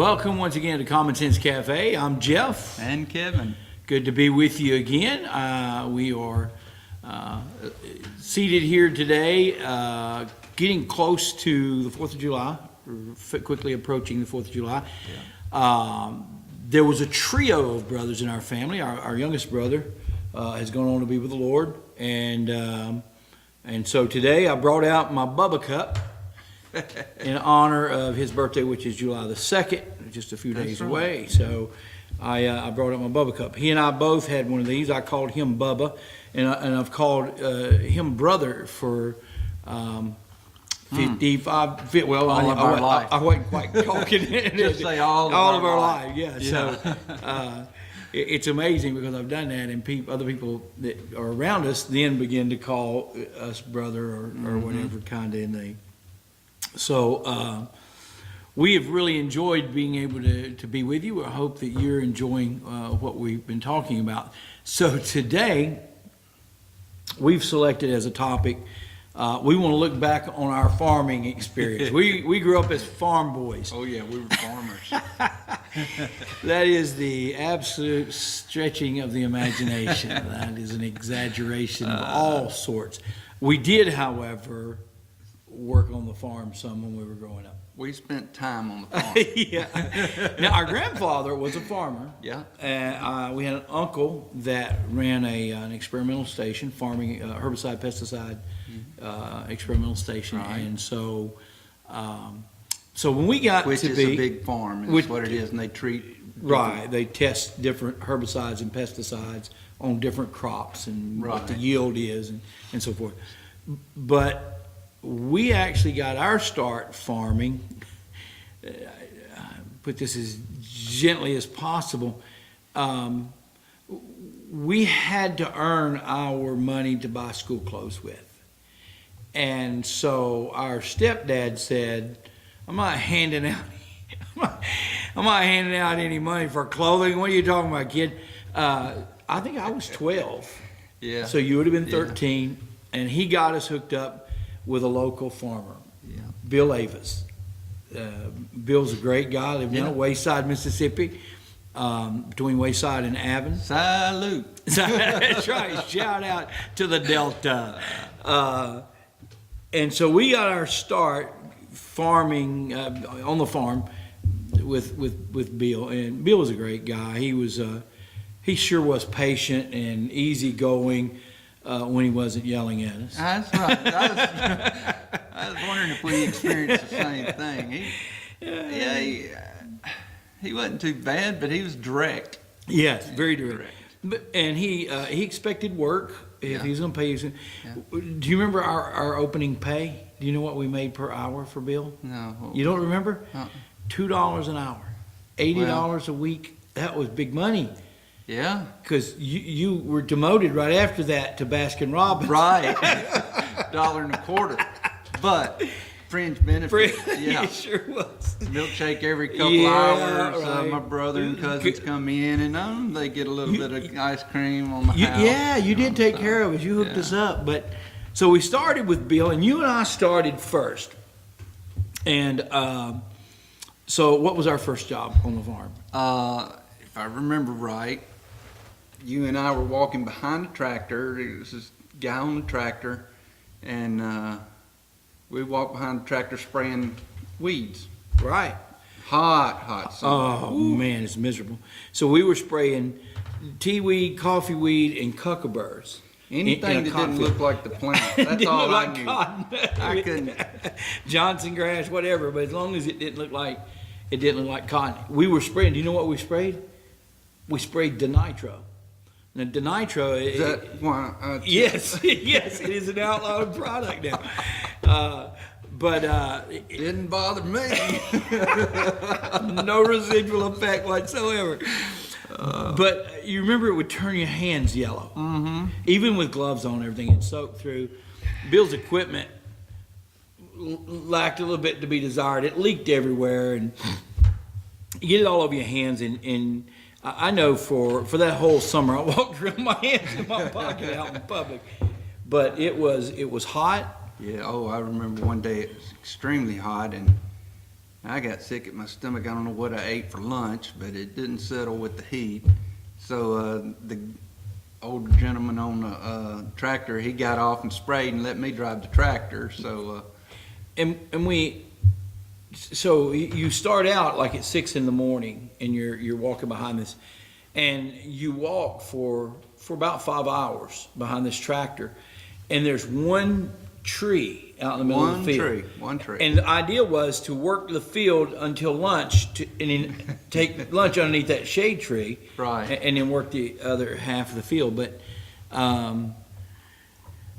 Welcome once again to Common Sense Cafe. I'm Jeff. And Kevin. Good to be with you again. We are seated here today, getting close to the 4th of July, quickly approaching the 4th of July. There was a trio of brothers in our family. Our youngest brother has gone on to be with the Lord. And so today I brought out my Bubba Cup in honor of his birthday, which is July the 2nd, just a few days away. So I brought out my Bubba Cup. He and I both had one of these. I called him Bubba, and I've called him Brother for 55, well, all of our life. I wasn't quite talking. Just say all of our life. Yeah. So it's amazing because I've done that, and other people that are around us then begin to call us brother or whatever kind of name. So we have really enjoyed being able to be with you. I hope that you're enjoying what we've been talking about. So today we've selected as a topic, we want to look back on our farming experience. We grew up as farm boys. Oh yeah, we were farmers. That is the absolute stretching of the imagination. That is an exaggeration of all sorts. We did, however, work on the farm some when we were growing up. We spent time on the farm. Yeah. Now, our grandfather was a farmer. Yeah. And we had an uncle that ran an experimental station, farming herbicide, pesticide experimental station. Right. And so, so when we got Which to is be a big farm, is what it is, and they treat right, they test different herbicides and pesticides on different crops and what the Right. yield is and so forth. But we actually got our start farming, put this as gently as possible. We had to earn our money to buy school clothes with. And so our stepdad said, I'm not handing out any money for clothing. What are you talking about, kid? I think I was 12. Yeah. So you would have been 13. And he got us hooked up with a local farmer, Bill Avis. Bill's a great guy. Lived in Wayside, Mississippi, between Wayside and Avon. Salute. That's right. Shout out to the Delta. And so we got our start farming on the farm with Bill. And Bill was a great guy. He sure was patient and easygoing. When he wasn't yelling at us. That's right. I was wondering if we experienced the same thing. He wasn't too bad, but he was direct. Yes, very direct. And he expected work if he was going to pay you. Do you remember our opening pay? Do you know what we made per hour for Bill? No. You don't remember? $2 an hour, $80 a week. That was big money. Yeah. Because you were demoted right after that to Baskin Robbins. Right. $1.25. But fringe benefits. Yeah. It sure was. Milkshake every couple hours. Right. My brother and cousins come in, and they get a little bit of ice cream on the house. Yeah, you did take care of us. You hooked us up. But so we started with Bill, and you and I started first. And so what was our first job on the farm? If I remember right, you and I were walking behind the tractor. There was this guy on the tractor, and we walked behind the tractor spraying weeds. Right. Hot summer. Oh, man, it's miserable. So we were spraying tea weed, coffee weed, and cucumber. Anything that didn't look like the plant. That's all I knew. Cotton. I couldn't. Johnson grass, whatever, but as long as it didn't look like cotton. We were spraying. Do you know what we sprayed? We sprayed Denitro. Now, Denitro Is that why? yes, yes, it is an outlawed product now. But It didn't bother me. no residual effect whatsoever. But you remember it would turn your hands yellow. Mm-hmm. Even with gloves on, everything had soaked through. Bill's equipment lacked a little bit to be desired. It leaked everywhere, and you get it all over your hands. And I know for that whole summer, I walked around my hands in my pocket out in public. But it was hot. Yeah. Oh, I remember one day it was extremely hot, and I got sick at my stomach. I don't know what I ate for lunch, but it didn't settle with the heat. So the older gentleman on the tractor, he got off and sprayed and let me drive the tractor. So So you start out like at 6 in the morning, and you're walking behind this, and you walk for about 5 hours behind this tractor, and there's one tree out in the middle of the field. One tree. And the idea was to work the field until lunch, and then take lunch underneath that shade tree, Right. and then work the other half of the field. But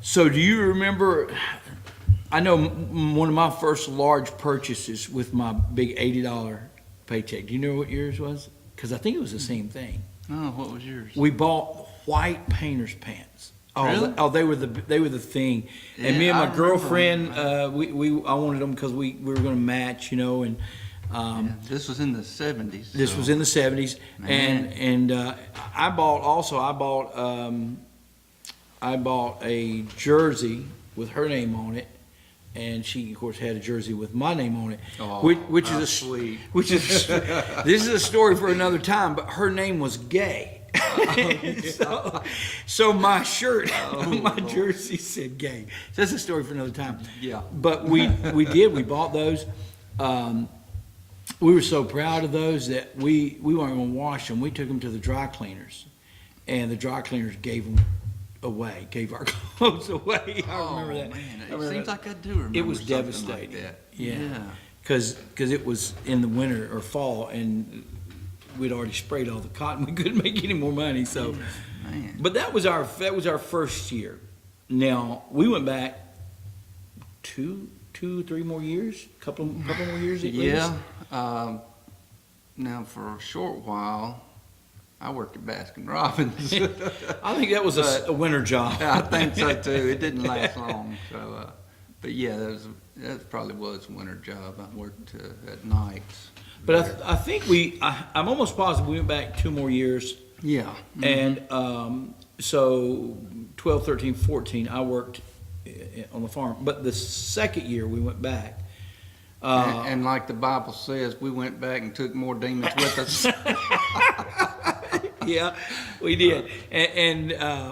so do you remember? I know one of my first large purchases with my big $80 paycheck. Do you know what yours was? Because I think it was the same thing. Oh, what was yours? We bought white painter's pants. Oh, Really? Oh, they were the thing. And Yeah, me and I my remember girlfriend, them. I wanted them because we were going to match, you know. And Yeah, this was in the 70s. this so- was in the '70s. Man. And I bought a jersey with her name on it. And she, of course, had a jersey with my name on it, Oh, which how is sweet. this is a story for another time. But her name was Gay, so my shirt, my Lord. jersey said Gay. So that's a story for another time. Yeah. But we bought those. We were so proud of those that we weren't going to wash them. We took them to the dry cleaners, and the dry cleaners gave our clothes away. I remember that. Man, I it remember seems that. like I do remember. It was something devastating. Like that. Yeah. Because it was in the winter or fall, and we'd already sprayed all the cotton. We couldn't make any more money. So, Man. but that was our first year. Now we went back 2, 3 more years, couple more years at least. Yeah. Now for a short while, I worked at Baskin Robbins. I think that was a winter job. I think so too. It didn't last long. So, but yeah, that probably was a winter job. I worked at nights. But I think I'm almost positive we went back 2 more years. Yeah. And so 12, 13, 14, I worked on the farm. But the second year we went back. And like the Bible says, we went back and took more demons with us. Yeah, we did. And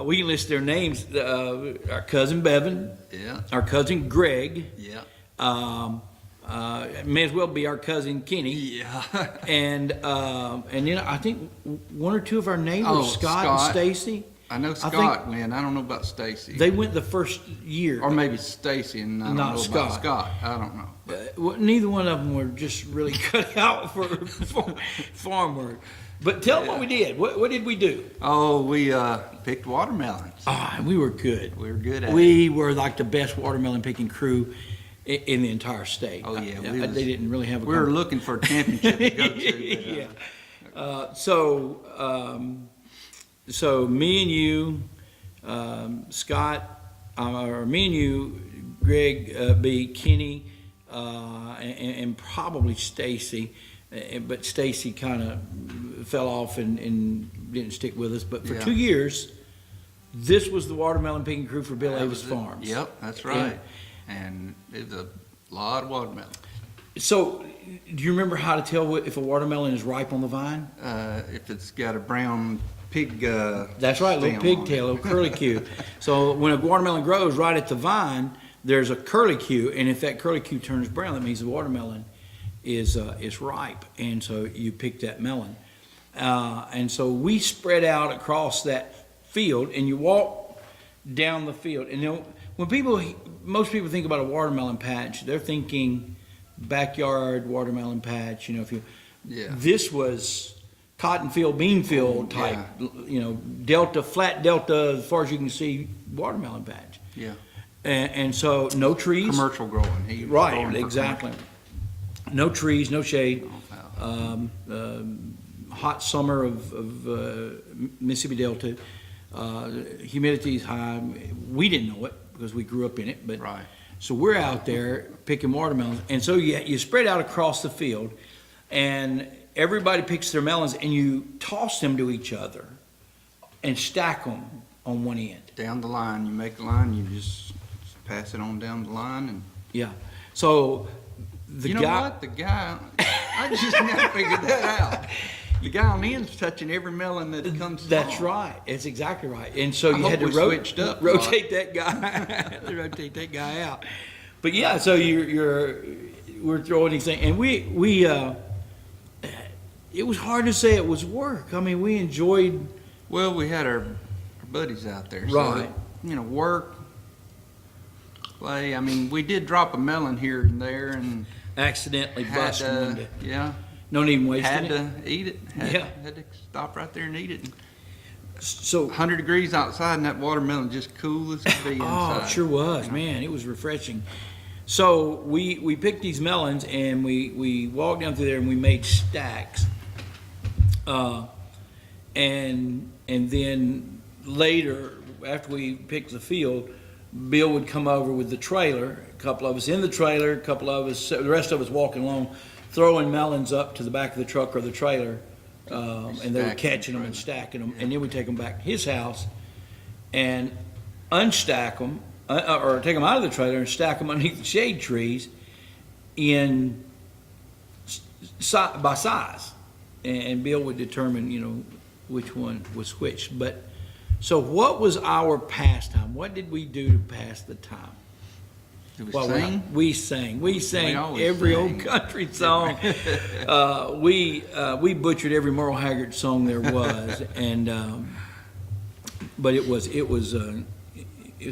we can list their names. Our cousin Bevan, Yeah. our cousin Greg, Yeah. may as well be our cousin Kenny. Yeah. And then I think 1 or 2 of our neighbors, Oh, Scott and Scott. Stacy, I know think- Scott went. I don't know about Stacy. they went the first year. Or maybe Stacy and I don't Not know Scott. about Scott. I don't know. Well, neither one of them were just really cut out for farm work. But tell them what we did. What did we do? Oh, we picked watermelons. We were good. We were good at it. We were like the best watermelon picking crew in the entire state. Oh, yeah, They didn't really have a We were looking for a championship to go to. Yeah. So me and you, Scott, or me and you, Greg, B, Kenny, and probably Stacy, but Stacy kind of fell off and didn't stick with us. But for Yeah. 2 years, this was the watermelon picking crew for Bill That Avis was it. Farms. Yep, that's right. And it was a lot of watermelon. So, do you remember how to tell if a watermelon is ripe on the vine? If it's got a brown pig. That's right, little stem on pigtail, it. little curlicue. So when a watermelon grows right at the vine, there's a curlicue, and if that curlicue turns brown, that means the watermelon is ripe, and so you pick that melon. And so we spread out across that field, and you walk down the field, and then when most people think about a watermelon patch, they're thinking backyard watermelon patch. You know, Yeah. this was cotton field, bean field type, flat delta, as far as you can see, watermelon patch. Yeah. And so no trees. Commercial growing. He was Right, growing for exactly. No trees, no shade. commercial. Hot summer of Mississippi Delta. Humidity is high. We didn't know it because we grew up in it, but Right. so we're out there picking watermelons, and so you spread out across the field, and everybody picks their melons, and you toss them to each other, and stack them on one end. Down the line, you make the line, you just pass it on down the line, and Yeah. So the you know guy, what? The guy, I just never figured that out. The guy on the end's touching every melon that comes That's along. right. It's exactly right. And so I you hope had to we switched up a lot. rotate that guy, rotate that guy out. But yeah, so we're throwing these things, and we it was hard to say it was work. I mean, we enjoyed. Well, we had our buddies out there. Right. So, you know, work, play. I mean, we did drop a melon here and there and Accidentally had bust one day. yeah, Don't even waste had it. to eat it. Yeah. Had to stop right there and eat it. So 100 degrees outside and that watermelon just cool as could be inside. oh, it sure was, man. It was refreshing. So we picked these melons and we walked down through there and we made stacks. And then later, after we picked the field, Bill would come over with the trailer. A couple of us in the trailer, a couple of us, the rest of us walking along, throwing melons up to the back of the truck or the trailer, and they were Stacking catching them and stacking them, and then we'd take them back to his house and unstack them, or take them out of the trailer and stack them underneath the shade trees in by size, and Bill would determine, you know, which one was which. But so, what was our pastime? What did we do to pass the time? Did we Well, sing? we sang. We sang always every sang. old country song. We butchered every Merle Haggard song there was, and but it was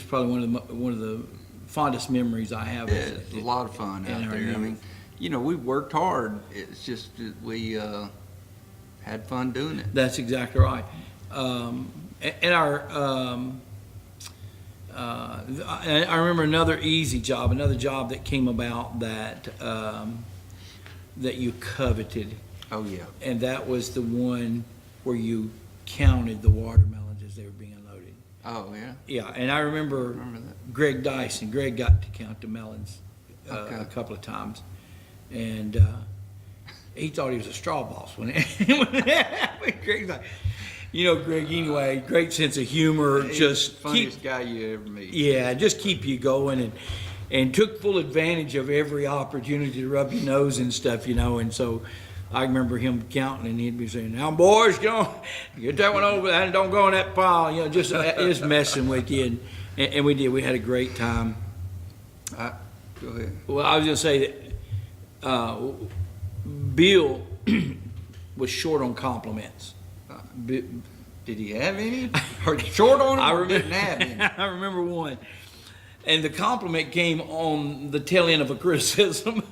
probably one of the fondest memories I have. It's a lot of fun in out our there. I youth. mean, you know, we worked hard. It's just that we had fun doing it. That's exactly right. And I remember another job that came about that that you coveted, Oh yeah. and that was the one where you counted the watermelons as they were being unloaded. Oh yeah. Yeah, and I remember Remember that? Greg Dyson. Greg got to count the melons Okay. a couple of times, and he thought he was a straw boss when Greg's like, you know, Greg. Anyway, great sense of humor. He's Just the funniest guy you ever meet. yeah, just keep you going, and took full advantage of every opportunity to rub your nose and stuff, you know. And so I remember him counting, and he'd be saying, "Now, boys, get that one over there, and don't go in that pile," you know, just messing with you. And we did. We had a great time. Go ahead. Well, I was going to say that Bill was short on compliments. Bi- Did he have any? Or short on him? I or remember, didn't have any? I remember one. And the compliment came on the tail end of a criticism.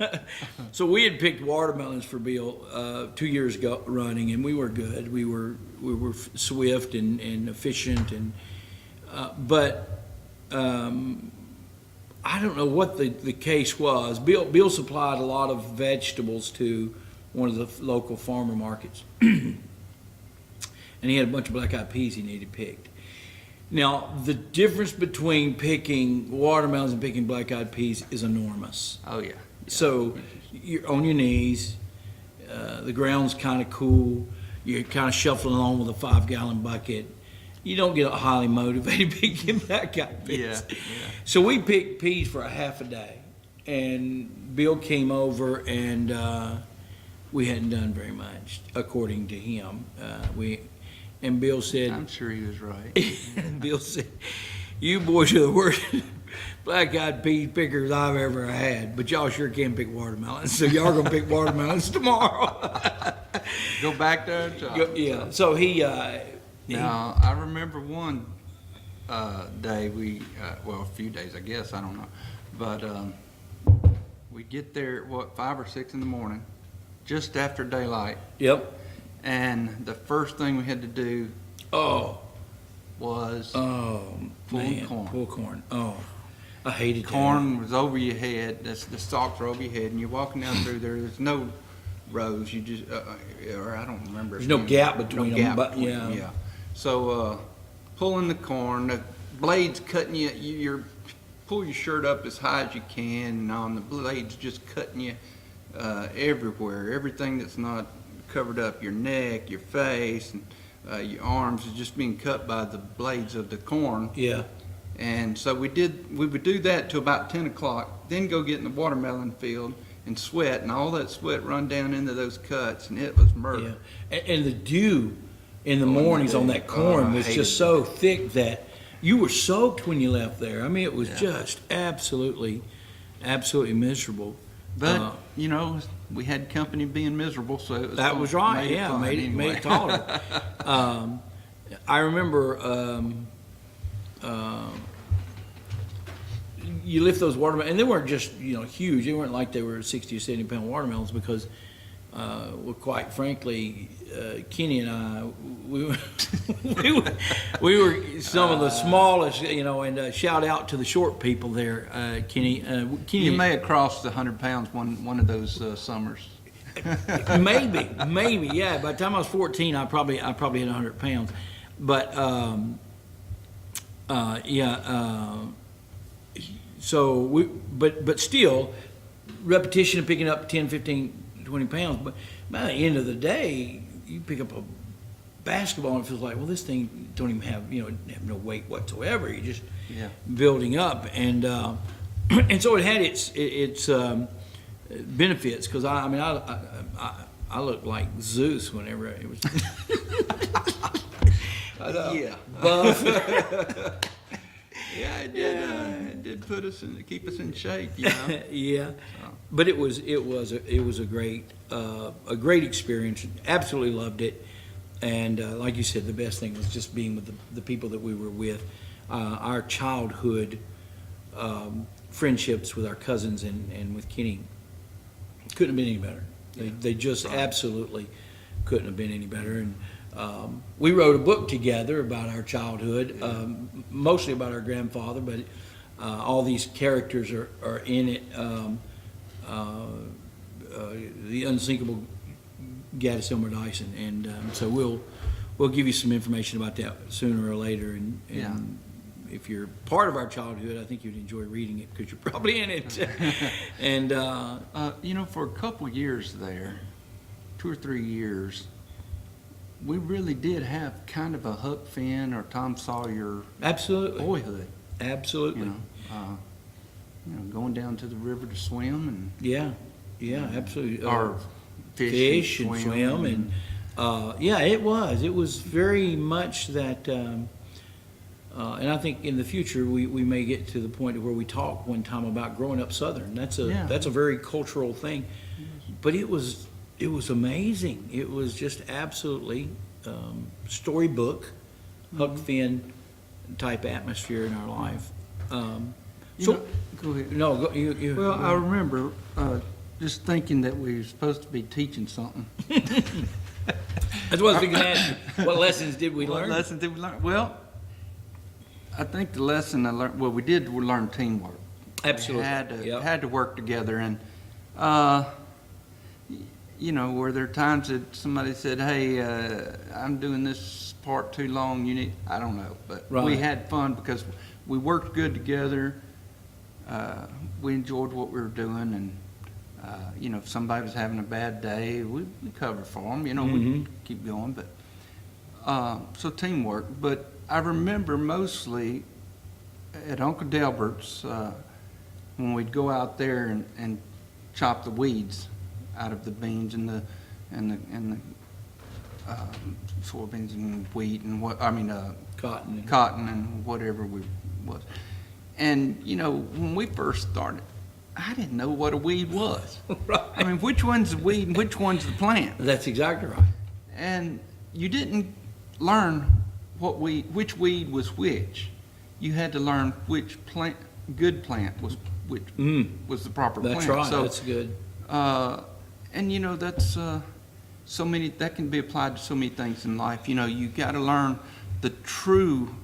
So we had picked watermelons for Bill 2 years ago running, and we were good. We were swift and efficient, and but I don't know what the case was. Bill supplied a lot of vegetables to one of the local farmer markets, and he had a bunch of black-eyed peas he needed picked. Now, the difference between picking watermelons and picking black-eyed peas is enormous. Oh yeah. So you're on your knees, the ground's kind of cool, you're kind of shuffling along with a 5-gallon bucket. You don't get highly motivated picking black-eyed peas. Yeah, yeah. So we picked peas for a half a day, and Bill came over, and we hadn't done very much, according to him. And Bill said, I'm sure he was right. Bill said, "You boys are the worst black-eyed pea pickers I've ever had, but y'all sure can pick watermelons, so y'all gonna pick watermelons tomorrow." Go back there. Yeah, so he Now, I remember one day well, a few days, I guess, I don't know. But we get there at, 5 or 6 in the morning, just after daylight. Yep. And the first thing we had to do Oh, was man. corn. Pull corn. Oh, I hated that. corn was over your head. The stalks were over your head, and you're walking down through there. There's no rows. You just, or I don't remember. There's no gap between them, but between yeah. them, yeah. So pulling the corn, the blades cutting you. You're pull your shirt up as high as you can, and on the blades just cutting you everywhere. Everything that's not covered up, your neck, your face, and your arms is just being cut by the blades of the corn. Yeah. And so we would do that till about 10 o'clock, then go get in the watermelon field and sweat, and all that sweat run down into those cuts, and it was murder. Yeah. And the dew in the mornings on that corn I was hated just so thick that you were soaked when you left there. I mean, it was just absolutely miserable. But you know, we had company being miserable, so it was That fun. was right. Made it Yeah, fun made anyway. it tolerable. I remember you lift those watermelons, and they weren't just huge. They weren't like they were 60 or 70 pound watermelons because, well, quite frankly, Kenny and I, we were some of the smallest. And shout out to the short people there, Kenny. Kenny, You may have crossed the 100 pounds one of those summers. maybe, yeah. By the time I was 14, I probably hit 100 pounds, but so but still, repetition of picking up 10, 15, 20 pounds. But by the end of the day, you pick up a basketball and it feels like, well, this thing don't even have have no weight whatsoever. You're just building up, and and so it had its benefits, because I looked like Zeus whenever it was buff. Yeah, it did keep us in shape, Yeah, but it was a great experience. Absolutely loved it, and like you said, the best thing was just being with the people that we were with. Our childhood friendships with our cousins and with Kenny couldn't have been any better. They just absolutely couldn't have been any better. And we wrote a book together about our childhood, mostly about our grandfather, but all these characters are in it. The unsinkable Gaddis Elmer Dyson, and so we'll give you some information about that sooner or later. And if you're part of our childhood, I think you'd enjoy reading it because you're probably in it. And for a couple years there, 2 or 3 years, we really did have kind of a Huck Finn or Tom Sawyer absolutely boyhood. Absolutely. Going down to the river to swim and yeah, absolutely. Or fish and swim and it was very much that. And I think in the future we may get to the point where we talk one time about growing up Southern. That's a very cultural thing, but it was amazing. It was just absolutely storybook, Huck Finn type atmosphere in our life. Go ahead. No, you. Well, I remember just thinking that we were supposed to be teaching something. That's what I was thinking. Ask you, what lessons did we learn? What lessons did we learn? Well, I think the lesson I learned, we did learn teamwork. Absolutely. We had to work together. And, were there times that somebody said, hey, I'm doing this part too long, I don't know. But we had fun because we worked good together. We enjoyed what we were doing. And, if somebody was having a bad day, we cover for them. We keep going. But so teamwork. But I remember mostly at Uncle Delbert's when we'd go out there and chop the weeds out of the beans and the soybeans and wheat and cotton and whatever we was. And when we first started, I didn't know what a weed was. Right. I mean, which one's the weed and which one's the plant? That's exactly right. And you didn't learn which weed was which. You had to learn which good plant was which was the proper plant. That's right. So, that's good. And that's so many that can be applied to so many things in life. You got to learn the true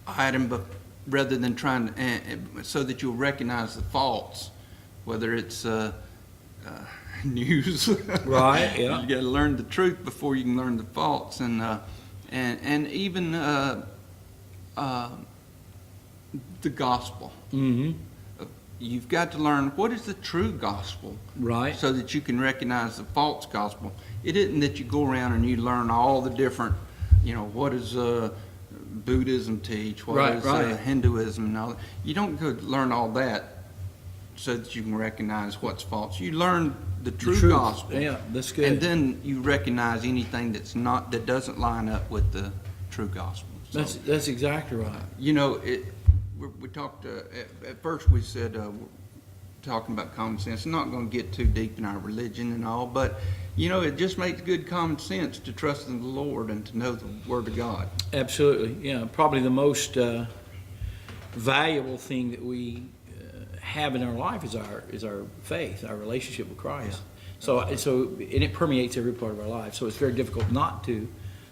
item, but rather than trying to, so that you'll recognize the faults, whether it's news. Right. Yeah. You got to learn the truth before you can learn the faults, and even the gospel. Mm-hmm. You've got to learn what is the true gospel, Right. so that you can recognize the false gospel. It isn't that you go around and you learn all the different, what does Buddhism teach, what Right, is right. Hinduism, and all that. You don't go learn all that. so that you can recognize what's false. You learn the true truth. gospel. Yeah, that's good. And then you recognize anything that doesn't line up with the true gospel. So, That's exactly right. you know, we talked, at first we said, talking about common sense, not going to get too deep in our religion and all, but, you know, it just makes good common sense to trust in the Lord and to know the Word of God. Absolutely. Yeah, probably the most valuable thing that we have in our life is our faith, our relationship with Christ. So and it permeates every part of our life. So it's very difficult not to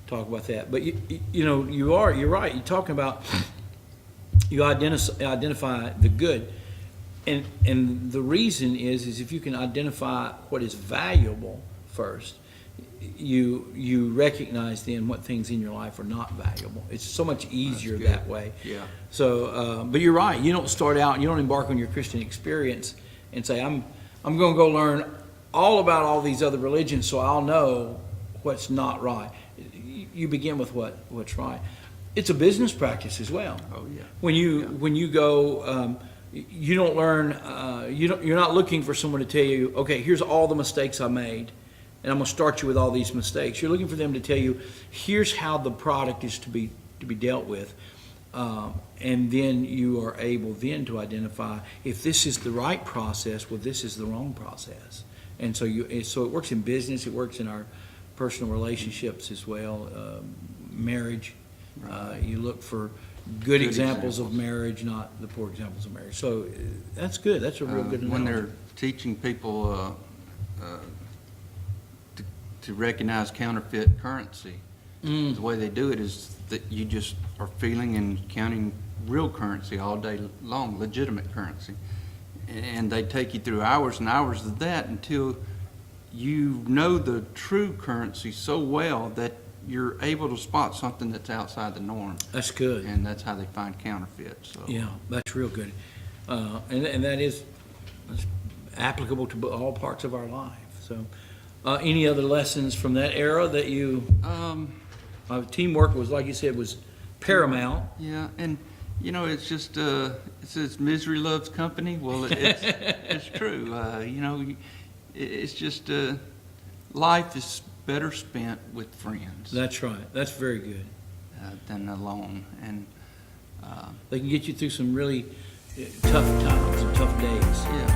talk about that. But you're right. You're talking about you identify the good, and the reason is if you can identify what is valuable first, you recognize then what things in your life are not valuable. It's so much easier that way. Yeah. So, but you're right. You don't start out. You don't embark on your Christian experience and say, "I'm going to go learn all about all these other religions, so I'll know what's not right." You begin with what's right. It's a business practice as well. Oh yeah. When you go, you don't learn. You're not looking for someone to tell you, "Okay, here's all the mistakes I made, and I'm going to start you with all these mistakes." You're looking for them to tell you, "Here's how the product is to be dealt with," and then you are able then to identify if this is the right process. Well, this is the wrong process, and so it works in business. It works in our personal relationships as well. Marriage. You look for good examples of marriage, not the poor examples of marriage. So that's good. That's a real good analogy. When they're teaching people to recognize counterfeit currency, the way they do it is that you just are feeling and counting real currency all day long, legitimate currency. And they take you through hours and hours of that until you know the true currency so well that you're able to spot something that's outside the norm. That's good. And that's how they find counterfeit. So. Yeah, that's real good. And that's applicable to all parts of our life. So, any other lessons from that era that you? Teamwork was, like you said, was paramount. Yeah, and you know, it's just it says misery loves company. Well, it's true. It's just life is better spent with friends. That's right. That's very good. Than alone, and they can get you through some really tough times and tough days. Yeah.